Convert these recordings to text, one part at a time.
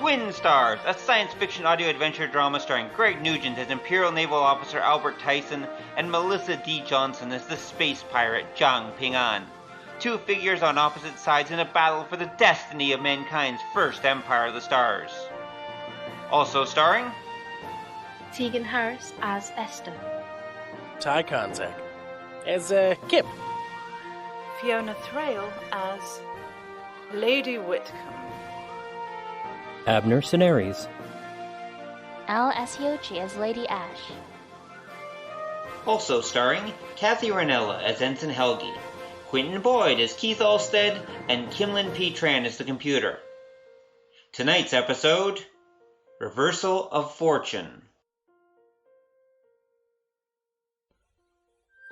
Twin Stars, a science fiction audio adventure drama starring Greg Nugent as Imperial Naval Officer Albert Tysen and Melissa D. Johnson as the space pirate Zhang Ping'an. Two figures on opposite sides in a battle for the destiny of mankind's first Empire of the Stars. Also starring Tegan Harris as Esther. Konzak as Kip. Fiona Thraille as Lady Whitcombe. Abner Senires. Asoche as Lady Ashe. Also starring Cathy Rinella as Ensign Helgi, Quinten Boyd as Keith Ulstead, and Kimlinh P.Tran as the computer. Tonight's episode, Reversal of Fortune.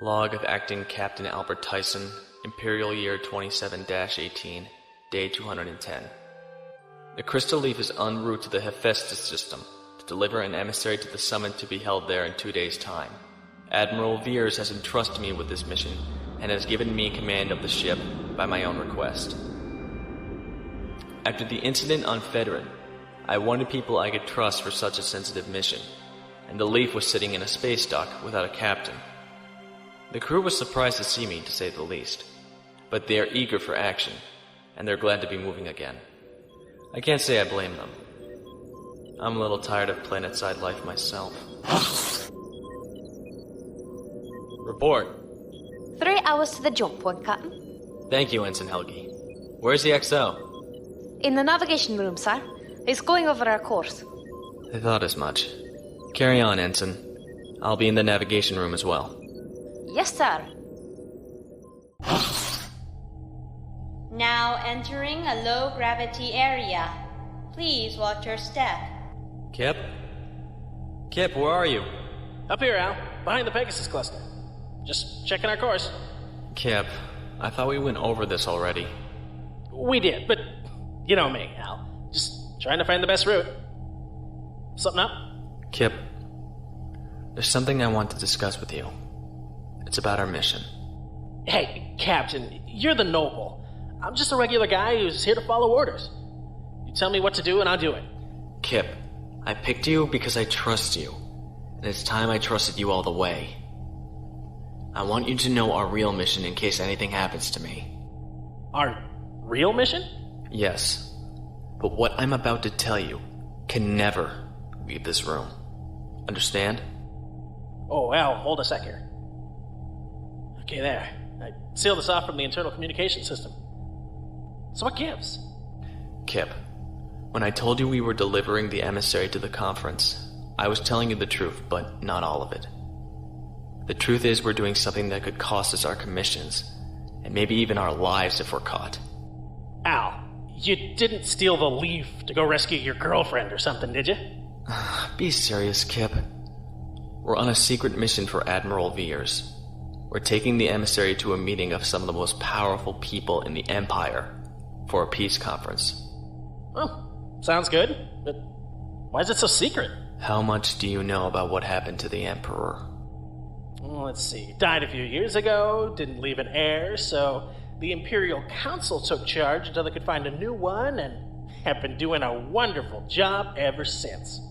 Log of Acting Captain Albert Tysen, Imperial Year 27-18, Day 210. The crystal leaf is en route to the Hephaestus system to deliver an emissary to the summit to be held there in 2 days' time. Admiral Veers has entrusted me with this mission and has given me command of the ship by my own request. After the incident on Federin, I wanted people I could trust for such a sensitive mission, and the leaf was sitting in a space dock without a captain. The crew was surprised to see me, to say the least, but they are eager for action, and they're glad to be moving again. I can't say I blame them. I'm a little tired of planet-side life myself. Report. 3 hours to the jump point, Captain. Thank you, Ensign Helgi. Where's the XO? In the navigation room, sir. He's going over our course. I thought as much. Carry on, Ensign. I'll be in the navigation room as well. Yes, sir. Now entering a low-gravity area. Please watch your step. Kip? Kip, where are you? Up here, Al, behind the Pegasus cluster. Just checking our course. Kip, I thought we went over this already. We did, but you know me, Al. Just trying to find the best route. Something up? Kip, there's something I want to discuss with you. It's about our mission. Hey, Captain, you're the noble. I'm just a regular guy who's here to follow orders. You tell me what to do and I'll do it. Kip, I picked you because I trust you, and it's time I trusted you all the way. I want you to know our real mission in case anything happens to me. Our real mission? Yes, but what I'm about to tell you can never leave this room. Understand? Oh, Al, hold a sec here. Okay, there. I sealed this off from the internal communication system. So what gives? Kip, when I told you we were delivering the emissary to the conference, I was telling you the truth, but not all of it. The truth is we're doing something that could cost us our commissions, and maybe even our lives if we're caught. Al, you didn't steal the leaf to go rescue your girlfriend or something, did you? Be serious, Kip. We're on a secret mission for Admiral Veers. We're taking the emissary to a meeting of some of the most powerful people in the Empire for a peace conference. Well, sounds good, but why is it so secret? How much do you know about what happened to the Emperor? Well, let's see. Died a few years ago, didn't leave an heir, so the Imperial Council took charge until they could find a new one, and have been doing a wonderful job ever since.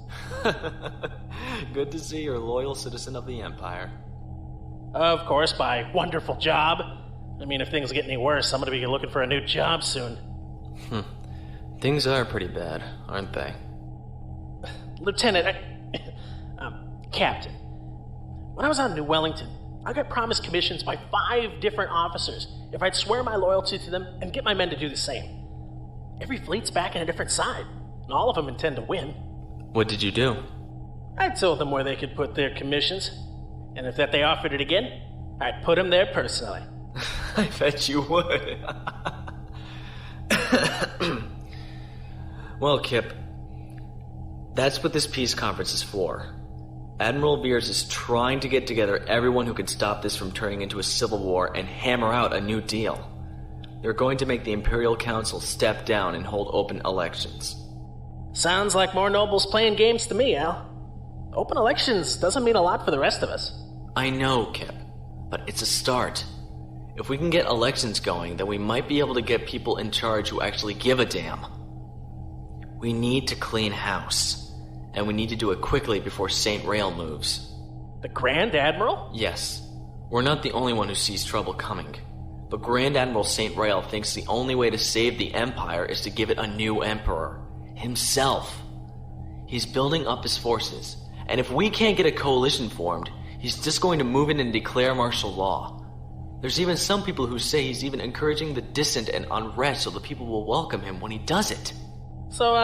Good to see you're a loyal citizen of the Empire. Of course, by wonderful job. I mean, if things get any worse, I'm going to be looking for a new job soon. Things are pretty bad, aren't they? Lieutenant, Captain, when I was on New Wellington, I got promised commissions by 5 different officers if I'd swear my loyalty to them and get my men to do the same. Every fleet's backing a different side, and all of them intend to win. What did you do? I told them where they could put their commissions, and if that they offered it again, I'd put them there personally. I bet you would. Well, Kip, that's what this peace conference is for. Admiral Veers is trying to get together everyone who can stop this from turning into a civil war and hammer out a new deal. They're going to make the Imperial Council step down and hold open elections. Sounds like more nobles playing games to me, Al. Open elections doesn't mean a lot for the rest of us. I know, Kip, but it's a start. If we can get elections going, then we might be able to get people in charge who actually give a damn. We need to clean house. And we need to do it quickly before St. Rail moves. The Grand Admiral? Yes. We're not the only one who sees trouble coming. But Grand Admiral St. Rail thinks the only way to save the Empire is to give it a new emperor. Himself. He's building up his forces. And if we can't get a coalition formed, he's just going to move in and declare martial law. There's even some people who say he's even encouraging the dissent and unrest so the people will welcome him when he does it. So,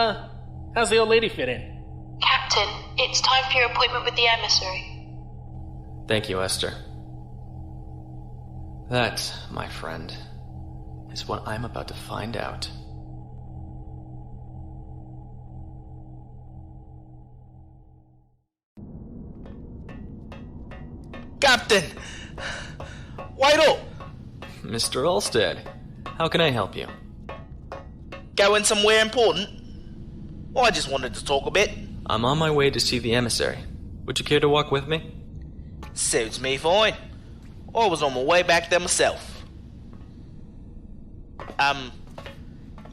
how's the old lady fit in? Captain, it's time for your appointment with the emissary. Thank you, Esther. That, my friend, is what I'm about to find out. Captain! Wait up! Mr. Ulstead, how can I help you? Going somewhere important? Well, I just wanted to talk a bit. I'm on my way to see the emissary. Would you care to walk with me? Suits me fine. I was on my way back there myself.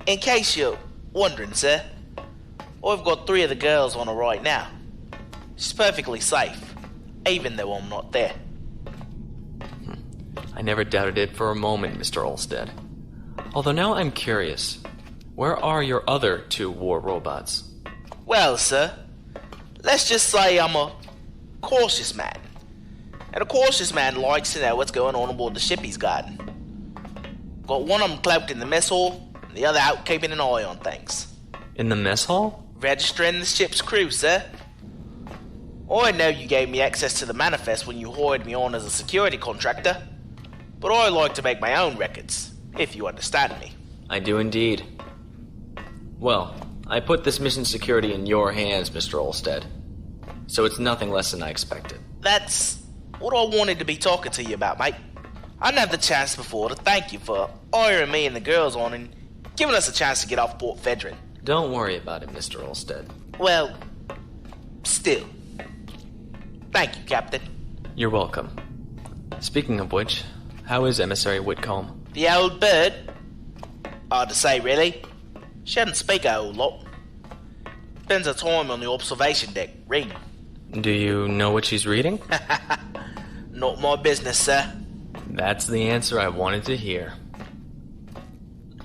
In case you're wondering, sir, I've got 3 of the girls on her right now. She's perfectly safe, even though I'm not there. I never doubted it for a moment, Mr. Ulstead. Although now I'm curious. Where are your other 2 war robots? Well, sir, let's just say I'm a cautious man. And a cautious man likes to know what's going on aboard the ship he's guarding. Got one of them cloaked in the mess hall, and the other out keeping an eye on things. In the mess hall? Registering the ship's crew, sir. I know you gave me access to the manifest when you hired me on as a security contractor, but I like to make my own records, if you understand me. I do indeed. Well, I put this mission security in your hands, Mr. Ulstead. So it's nothing less than I expected. That's what I wanted to be talking to you about, mate. I didn't have the chance before to thank you for hiring me and the girls on and giving us a chance to get off Port Fedrin. Don't worry about it, Mr. Ulstead. Well, still. Thank you, Captain. You're welcome. Speaking of which, how is Emissary Whitcombe? The old bird? Hard to say, really. She doesn't speak a whole lot. Spends her time on the observation deck, reading. Do you know what she's reading? Not my business, sir. That's the answer I wanted to hear.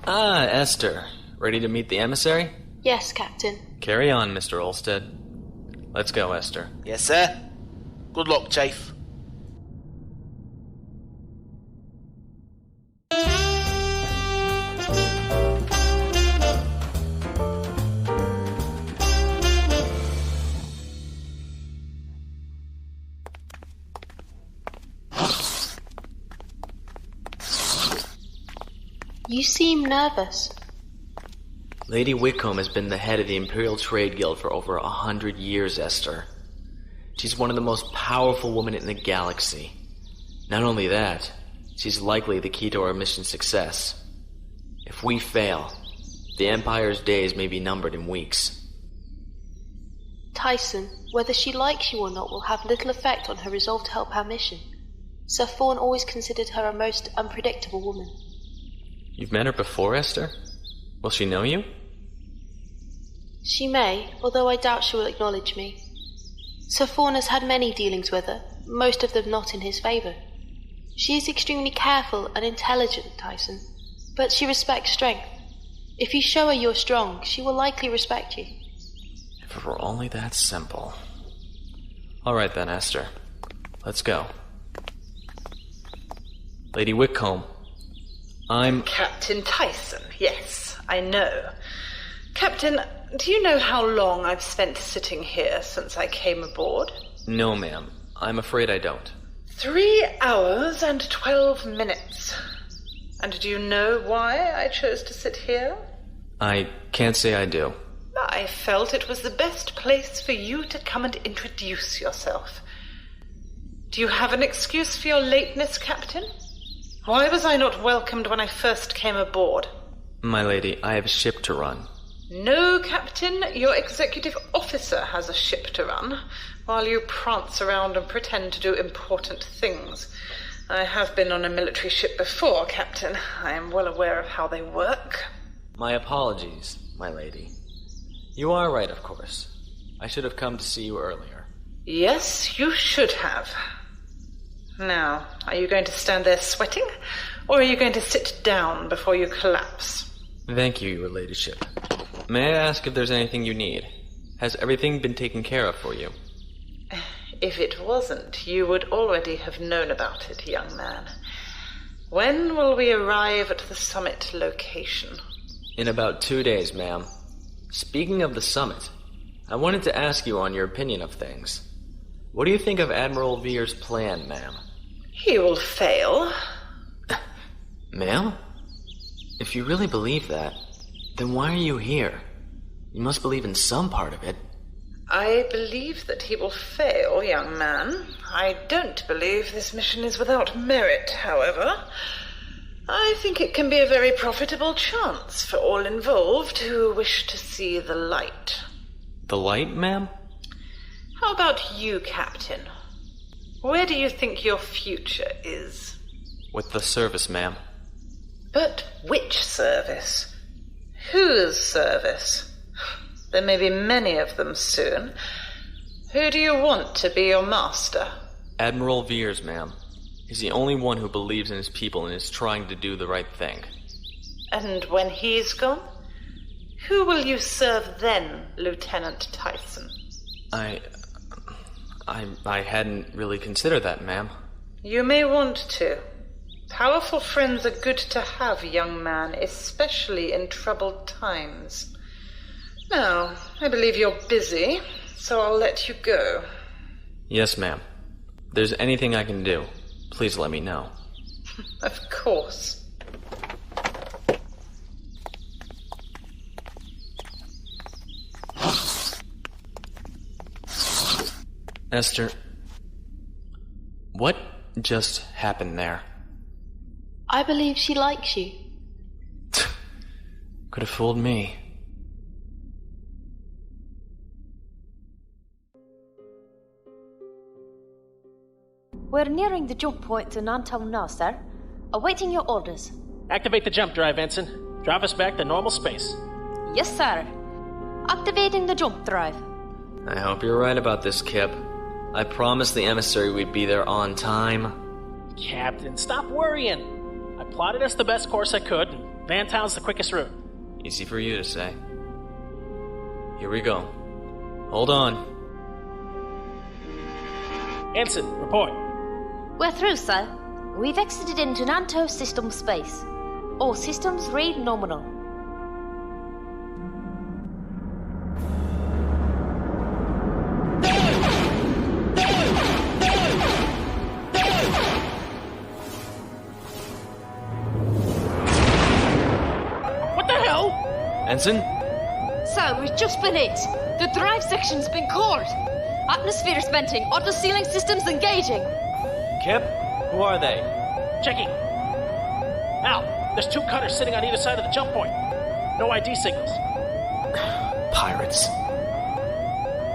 Ah, Esther. Ready to meet the emissary? Yes, Captain. Carry on, Mr. Ulstead. Let's go, Esther. Yes, sir. Good luck, Chief. You seem nervous. Lady Whitcombe has been the head of the Imperial Trade Guild for over 100 years, Esther. She's one of the most powerful women in the galaxy. Not only that, she's likely the key to our mission's success. If we fail, the Empire's days may be numbered in weeks. Tysen, whether she likes you or not, will have little effect on her resolve to help our mission. Sir Fawn always considered her a most unpredictable woman. You've met her before, Esther? Will she know you? She may, although I doubt she will acknowledge me. Sir Fawn has had many dealings with her, most of them not in his favour. She is extremely careful and intelligent, Tysen, but she respects strength. If you show her you're strong, she will likely respect you. If it were only that simple. All right then, Esther. Let's go. Lady Whitcombe, I'm... Captain Tysen, yes, I know. Captain, do you know how long I've spent sitting here since I came aboard? No, ma'am. I'm afraid I don't. 3 hours and 12 minutes. And do you know why I chose to sit here? I can't say I do. I felt it was the best place for you to come and introduce yourself. Do you have an excuse for your lateness, Captain? Why was I not welcomed when I first came aboard? My lady, I have a ship to run. No, Captain, your executive officer has a ship to run, while you prance around and pretend to do important things. I have been on a military ship before, Captain. I am well aware of how they work. My apologies, my lady. You are right, of course. I should have come to see you earlier. Yes, you should have. Now, are you going to stand there sweating, or are you going to sit down before you collapse? Thank you, your ladyship. May I ask if there's anything you need? Has everything been taken care of for you? If it wasn't, you would already have known about it, young man. When will we arrive at the summit location? In about 2 days, ma'am. Speaking of the summit, I wanted to ask you on your opinion of things. What do you think of Admiral Veer's plan, ma'am? He will fail. Ma'am? If you really believe that, then why are you here? You must believe in some part of it. I believe that he will fail, young man. I don't believe this mission is without merit, however. I think it can be a very profitable chance for all involved who wish to see the light. The light, ma'am? How about you, Captain? Where do you think your future is? With the service, ma'am. But which service? Whose service? There may be many of them soon. Who do you want to be your master? Admiral Veers, ma'am. He's the only one who believes in his people and is trying to do the right thing. And when he's gone, who will you serve then, Lieutenant Tysen? I hadn't really considered that, ma'am. You may want to. Powerful friends are good to have, young man, especially in troubled times. Now, I believe you're busy, so I'll let you go. Yes, ma'am. If there's anything I can do, please let me know. Of course. Esther, what just happened there? I believe she likes you. Could have fooled me. We're nearing the jump point to Nanton now, sir. Awaiting your orders. Activate the jump drive, Ensign. Drive us back to normal space. Yes, sir. Activating the jump drive. I hope you're right about this, Kip. I promised the emissary we'd be there on time. Captain, stop worrying. I plotted us the best course I could, and Van Town's the quickest route. Easy for you to say. Here we go. Hold on. Ensign, report. We're through, sir. We've exited into Nanto system space. All systems read nominal. What the hell? Ensign? Sir, we've just been hit. The drive section's been cored. Atmosphere venting. Auto sealing systems engaging. Kip? Who are they? Checking. Al, there's 2 cutters sitting on either side of the jump point. No ID signals. Pirates.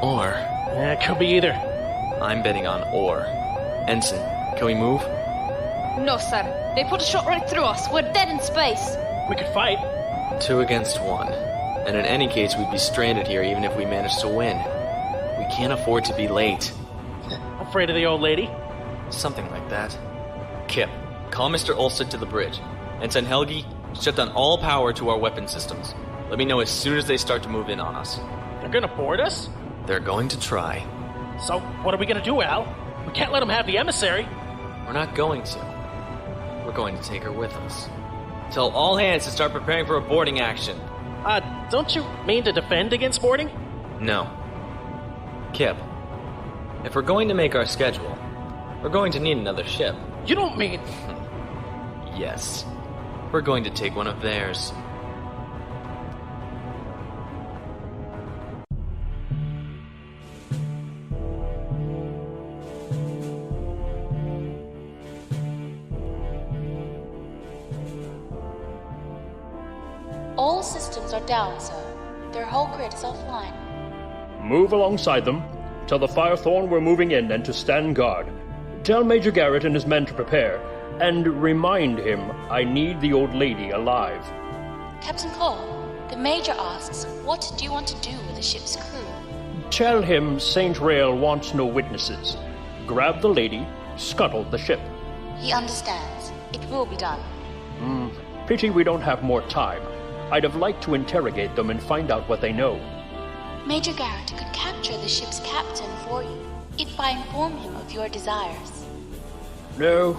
Or... It could be either. I'm betting on or. Ensign, can we move? No, sir. They put a shot right through us. We're dead in space. We could fight. 2 against 1. And in any case, we'd be stranded here even if we managed to win. We can't afford to be late. Afraid of the old lady? Something like that. Kip, call Mr. Ulstead to the bridge. And send Helgi, shut down all power to our weapon systems. Let me know as soon as they start to move in on us. They're gonna board us? They're going to try. So, what are we gonna do, Al? We can't let them have the emissary. We're not going to. We're going to take her with us. Tell all hands to start preparing for a boarding action. Don't you mean to defend against boarding? No. Kip, if we're going to make our schedule, we're going to need another ship. You don't mean... Yes. We're going to take one of theirs. All systems are down, sir. Their whole grid is offline. Move alongside them. Tell the Firethorn we're moving in and to stand guard. Tell Major Garrett and his men to prepare. And remind him I need the old lady alive. Captain Cole, The Major asks, what do you want to do with the ship's crew? Tell him Saint Rail wants no witnesses. Grab the lady, scuttle the ship. He understands. It will be done. Pity we don't have more time. I'd have liked to interrogate them and find out what they know. Major Garrett could capture the ship's captain for you, if I inform him of your desires. No.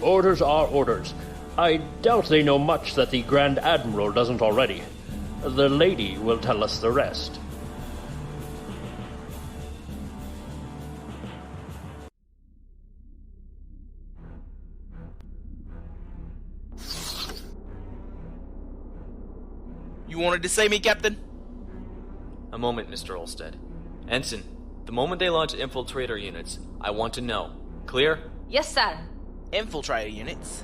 Orders are orders. I doubt they know much that the Grand Admiral doesn't already. The lady will tell us the rest. You wanted to see me, Captain? A moment, Mr. Ulstead. Ensign, the moment they launch infiltrator units, I want to know. Clear? Yes, sir. Infiltrator units?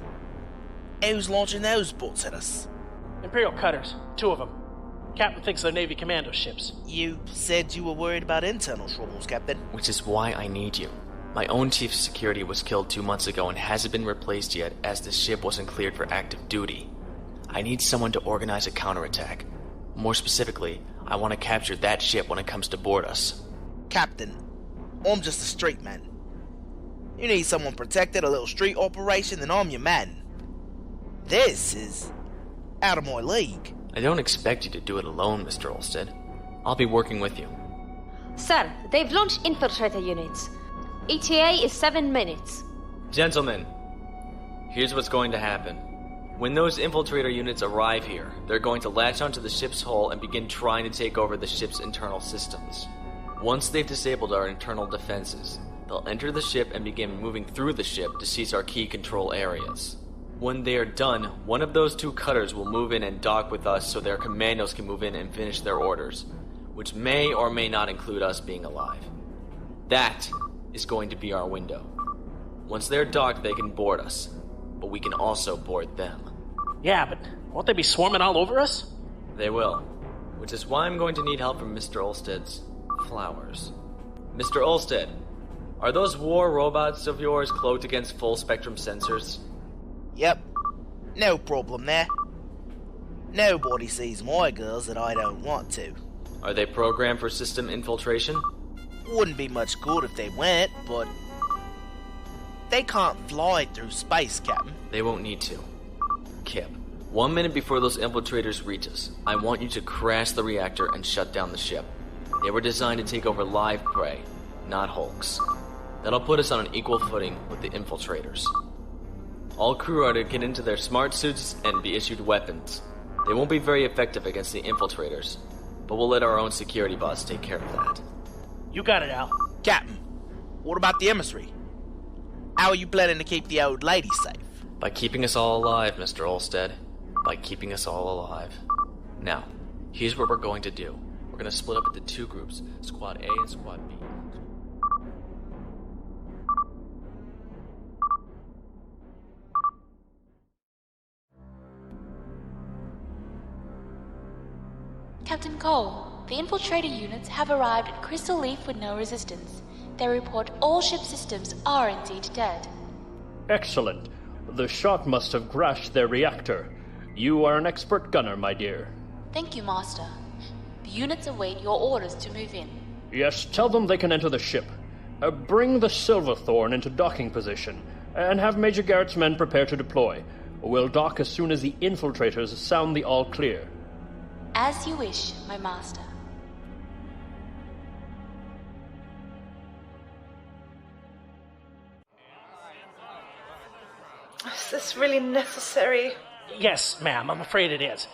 Who's launching those bolts at us? Imperial cutters, 2 of them. Captain thinks they're Navy commando ships. You said you were worried about internal troubles, Captain. Which is why I need you. My own chief of security was killed 2 months ago and hasn't been replaced yet as the ship wasn't cleared for active duty. I need someone to organize a counterattack. More specifically, I want to capture that ship when it comes to board us. Captain, I'm just a street man. You need someone protected, a little street operation, then I'm your man. This is out of my league. I don't expect you to do it alone, Mr. Ulstead. I'll be working with you. Sir, they've launched infiltrator units. ETA is 7 minutes. Gentlemen, here's what's going to happen. When those infiltrator units arrive here, they're going to latch onto the ship's hull and begin trying to take over the ship's internal systems. Once they've disabled our internal defenses, they'll enter the ship and begin moving through the ship to seize our key control areas. When they are done, one of those 2 cutters will move in and dock with us so their commandos can move in and finish their orders, which may or may not include us being alive. That is going to be our window. Once they're docked, they can board us, but we can also board them. Yeah, but won't they be swarming all over us? They will, which is why I'm going to need help from Mr. Ulstead's flowers. Mr. Ulstead, are those war robots of yours cloaked against full-spectrum sensors? Yep, no problem there. Nobody sees my girls that I don't want to. Are they programmed for system infiltration? Wouldn't be much good if they weren't, but they can't fly through space, Captain. They won't need to. Kip, 1 minute before those infiltrators reach us, I want you to crash the reactor and shut down the ship. They were designed to take over live prey, not hulks. That'll put us on an equal footing with the infiltrators. All crew are to get into their smart suits and be issued weapons. They won't be very effective against the infiltrators, but we'll let our own security bots take care of that. You got it, Al. Captain, what about the emissary? How are you planning to keep the old lady safe? By keeping us all alive, Mr. Ulstead. By keeping us all alive. Now, here's what we're going to do. We're going to split up into 2 groups, Squad A and Squad B. Captain Cole, the infiltrator units have arrived at Crystal Leaf with no resistance. They report all ship systems are indeed dead. Excellent. The shot must have crashed their reactor. You are an expert gunner, my dear. Thank you, Master. The units await your orders to move in. Yes, tell them they can enter the ship. Bring the Silverthorn into docking position, and have Major Garrett's men prepare to deploy. We'll dock as soon as the infiltrators sound the all clear. As you wish, my master. Is this really necessary? Yes, ma'am, I'm afraid it is.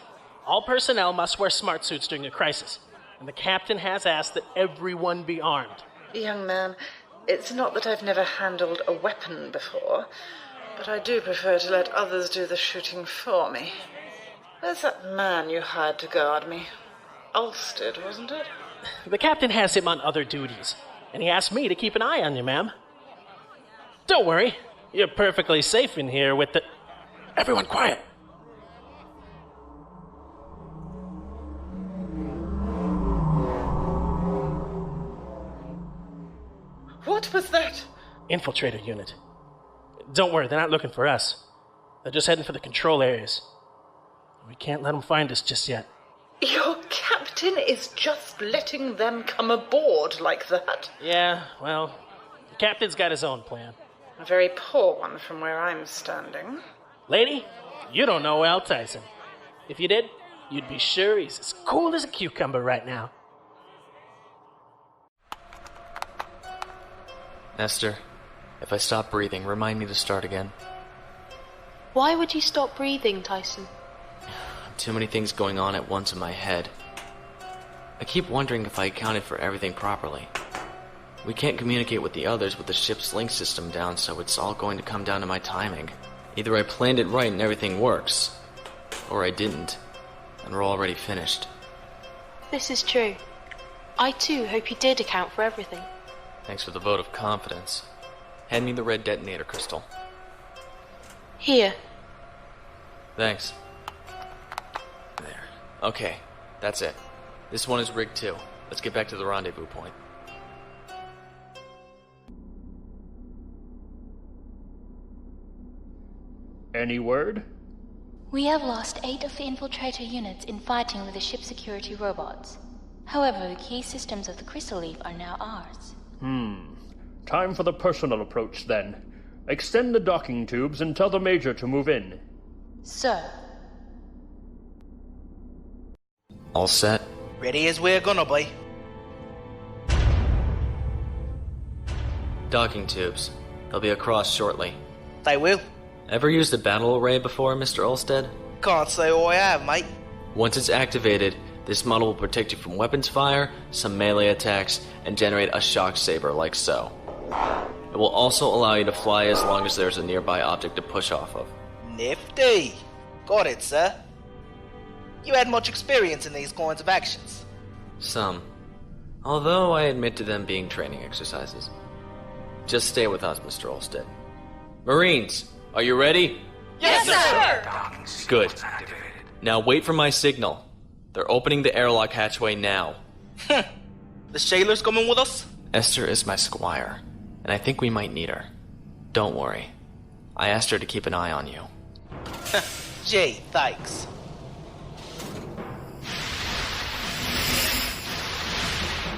All personnel must wear smart suits during a crisis, and the captain has asked that everyone be armed. Young man, it's not that I've never handled a weapon before, but I do prefer to let others do the shooting for me. Where's that man you hired to guard me? Ulstead, wasn't it? The captain has him on other duties, and he asked me to keep an eye on you, ma'am. Don't worry, you're perfectly safe in here with the... Everyone quiet! What was that? Infiltrator unit. Don't worry, they're not looking for us. They're just heading for the control areas. We can't let them find us just yet. captain is just letting them come aboard like that. Yeah, well, the captain's got his own plan. A very poor one from where I'm standing. Lady, you don't know Al Tysen. If you did, you'd be sure he's as cool as a cucumber right now. Esther, if I stop breathing, remind me to start again. Why would you stop breathing, Tysen? Too many things going on at once in my head. I keep wondering if I accounted for everything properly. We can't communicate with the others with the ship's link system down, so it's all going to come down to my timing. Either I planned it right and everything works, or I didn't, and we're already finished. This is true. I too hope you did account for everything. Thanks for the vote of confidence. Hand me the red detonator crystal. Here. Thanks. There. Okay, that's it. This one is rigged too. Let's get back to the rendezvous point. Any word? We have lost 8 of the infiltrator units in fighting with the ship security robots. However, the key systems of the Crystal Leaf are now ours. Time for the personal approach, then. Extend the docking tubes and tell the Major to move in. Sir. All set? Ready as we're gonna be. Docking tubes. They'll be across shortly. They will. Ever used a battle array before, Mr. Ulstead? Can't say I have, mate. Once it's activated, this model will protect you from weapons fire, some melee attacks, and generate a shock saber like so. It will also allow you to fly as long as there's a nearby object to push off of. Nifty. Got it, sir. You had much experience in these kinds of actions. Some. Although I admit to them being training exercises. Just stay with us, Mr. Ulstead. Marines, are you ready? Yes, sir! Good. Now wait for my signal. They're opening the airlock hatchway now. The sailor's coming with us? Esther is my squire, and I think we might need her. Don't worry. I asked her to keep an eye on you. Gee, thanks.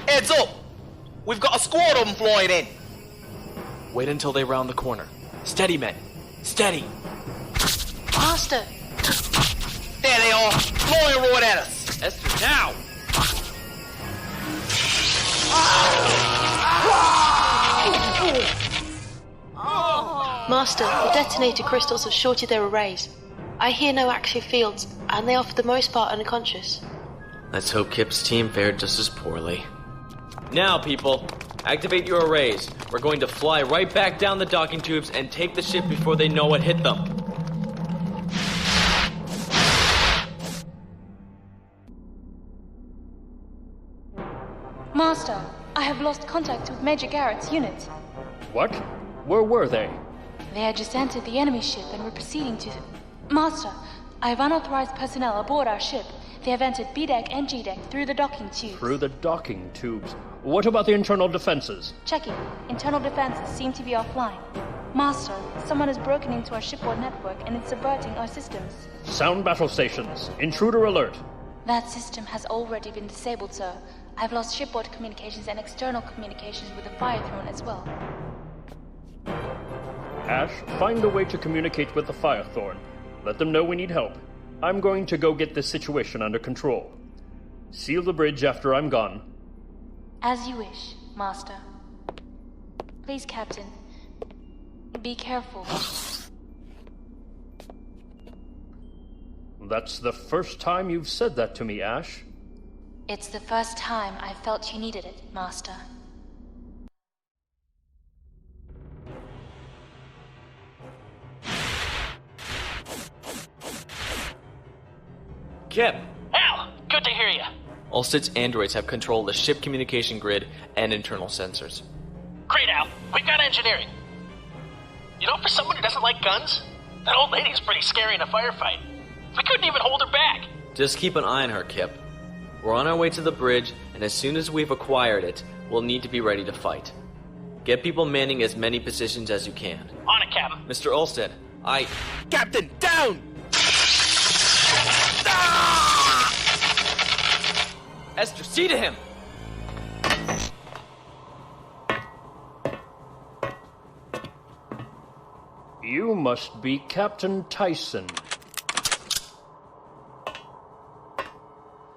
Heads up! We've got a squad of them flying in. Wait until they round the corner. Steady, men. Steady. Master! There they are, flying right at us. Esther, now! Master, the detonator crystals have shorted their arrays. I hear no active fields, and they are for the most part unconscious. Let's hope Kip's team fared just as poorly. Now, people, activate your arrays. We're going to fly right back down the docking tubes and take the ship before they know what hit them. Master, I have lost contact with Major Garrett's unit. What? Where were they? They had just entered the enemy ship and were proceeding to... Master, I have unauthorized personnel aboard our ship. They have entered B-deck and G-deck through the docking tubes. Through the docking tubes? What about the internal defenses? Checking. Internal defenses seem to be offline. Master, someone has broken into our shipboard network and is subverting our systems. Sound battle stations. Intruder alert. That system has already been disabled, sir. I've lost shipboard communications and external communications with the Fire Throne as well. Ashe, find a way to communicate with the Firethorn. Let them know we need help. I'm going to go get this situation under control. Seal the bridge after I'm gone. As you wish, Master. Please, Captain. Be careful. That's the first time you've said that to me, Ashe. It's the first time I felt you needed it, Master. Kip! Al, good to hear you. Ulstead's androids have control of the ship communication grid and internal sensors. Great, Al. We've got engineering. You know, for someone who doesn't like guns, that old lady's pretty scary in a firefight. We couldn't even hold her back. Just keep an eye on her, Kip. We're on our way to the bridge, and as soon as we've acquired it, we'll need to be ready to fight. Get people manning as many positions as you can. On it, Captain. Mr. Ulstead, Captain, down! Esther, see to him! You must be Captain Tysen.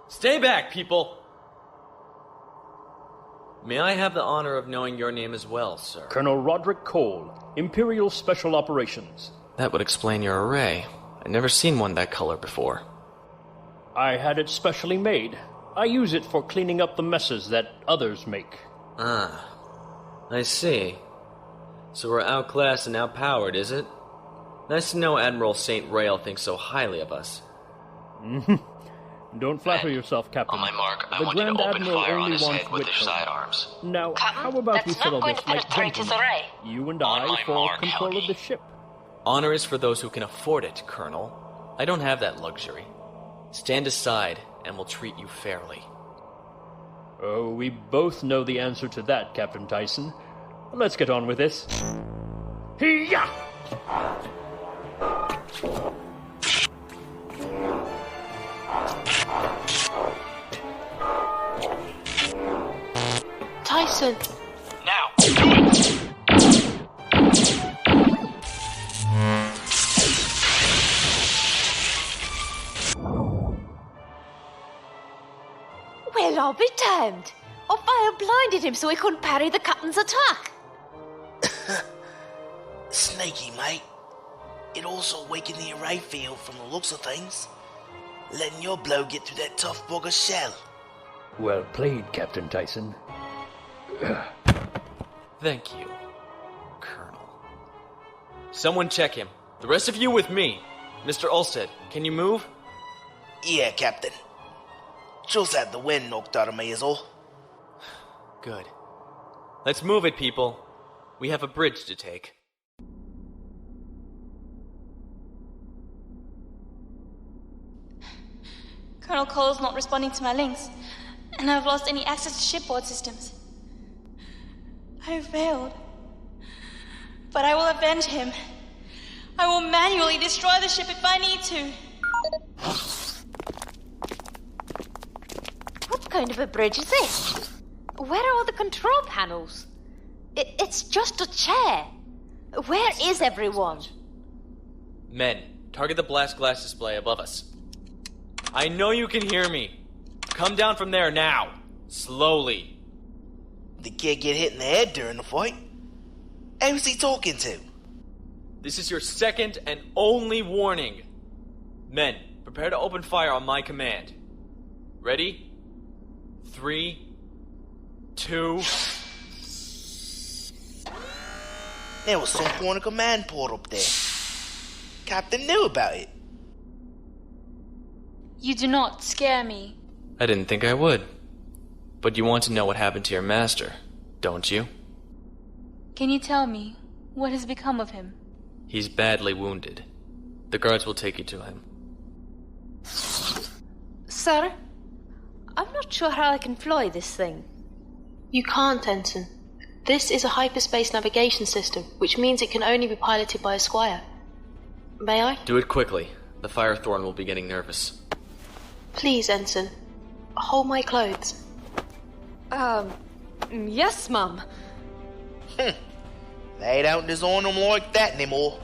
Stay back, people! May I have the honor of knowing your name as well, sir? Colonel Roderick Cole, Imperial Special Operations. That would explain your array. I've never seen one that color before. I had it specially made. I use it for cleaning up the messes that others make. Ah, I see. So we're outclassed and outpowered, is it? Nice to know Admiral St. Rail thinks so highly of us. Don't flatter yourself, Captain. On my mark, I the want you to Grand open Admiral fire on only his wants head with your Whitcombe. sidearms. Now, Captain, how about we that's settle not going this to like penetrate his gentlemen? array. You and On I my for mark, control of Helgi. the ship. Honor is for those who can afford it, Colonel. I don't have that luxury. Stand aside, and we'll treat you fairly. Oh, we both know the answer to that, Captain Tysen. Let's get on with this. Hee-yah! Tysen! Now! Well, I'll be damned. Our fire blinded him so he couldn't parry the captain's attack. Sneaky, mate. It also weakened the array field from the looks of things. Letting your blow get through that tough bugger's shell. Well played, Captain Tysen. Thank you, Colonel. Someone check him. The rest of you with me. Mr. Ulstead, can you move? Yeah, Captain. Just had the wind knocked out of me is all. Good. Let's move it, people. We have a bridge to take. Colonel Cole's not responding to my links, and I've lost any access to shipboard systems. I failed. But I will avenge him. I will manually destroy the ship if I need to. What kind of a bridge is this? Where are all the control panels? It's just a chair. Where is everyone? Men, target the blast glass display above us. I know you can hear me. Come down from there now. Slowly. The kid get hit in the head during the fight? Who's he talking to? This is your second and only warning. Men, prepare to open fire on my command. Ready? 3, 2... There was some point of command port up there. Captain knew about it. You do not scare me. I didn't think I would. But you want to know what happened to your master, don't you? Can you tell me what has become of him? He's badly wounded. The guards will take you to him. Sir, I'm not sure how I can fly this thing. You can't, Ensign. This is a hyperspace navigation system, which means it can only be piloted by a Squire. May I? Do it quickly. The Firethorn will be getting nervous. Please, Ensign. Hold my clothes. Yes, Mum. They don't design them like that anymore.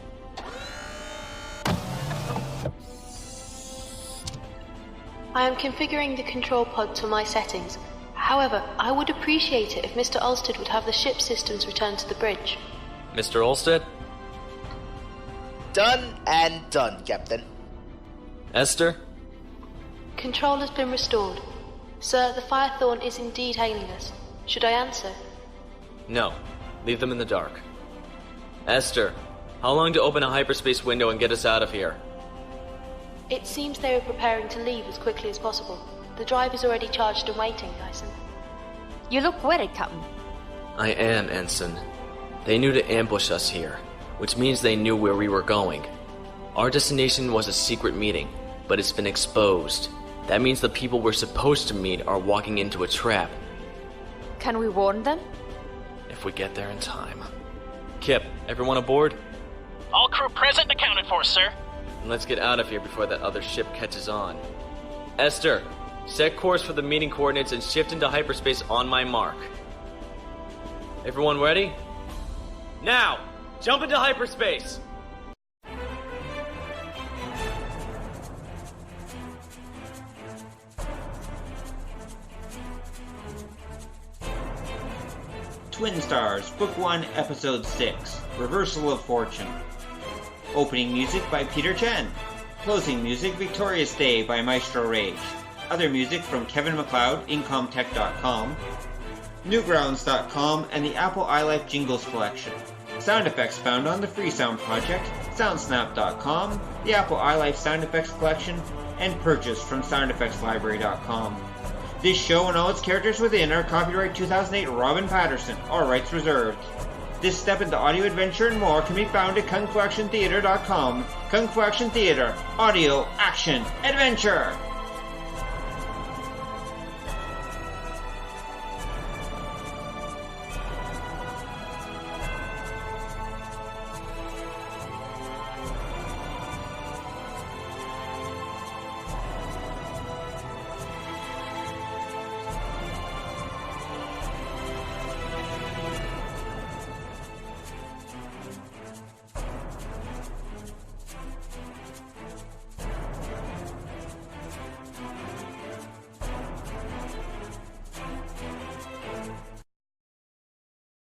I am configuring the control pod to my settings. However, I would appreciate it if Mr. Ulstead would have the ship systems returned to the bridge. Mr. Ulstead? Done and done, Captain. Esther? Control has been restored. Sir, the Firethorn is indeed hailing us. Should I answer? No. Leave them in the dark. Esther, how long to open a hyperspace window and get us out of here? It seems they were preparing to leave as quickly as possible. The drive is already charged and waiting, Tysen. You look worried, Captain. I am, Ensign. They knew to ambush us here, which means they knew where we were going. Our destination was a secret meeting, but it's been exposed. That means the people we're supposed to meet are walking into a trap. Can we warn them? If we get there in time. Kip, everyone aboard? All crew present and accounted for, sir. And let's get out of here before that other ship catches on. Esther, Set course for the meeting coordinates and shift into hyperspace on my mark. Everyone ready? Now, jump into hyperspace! Twin Stars, Book 1, Episode 6, Reversal of Fortune. Opening music by P.Tran. Closing music, Victorious Day by Maestro Rage. Other music from Kevin MacLeod, Incomtech.com, Newgrounds.com, and the Apple iLife Jingles Collection. Sound effects found on the Freesound Project, Soundsnap.com, the Apple iLife Sound Effects Collection, and purchased from SoundEffectsLibrary.com. This show and all its characters within are copyright 2008 Robin Patterson, all rights reserved. This step into audio adventure and more can be found at KungFuActionTheater.com. Kung Fu Action Theater, audio, action, adventure!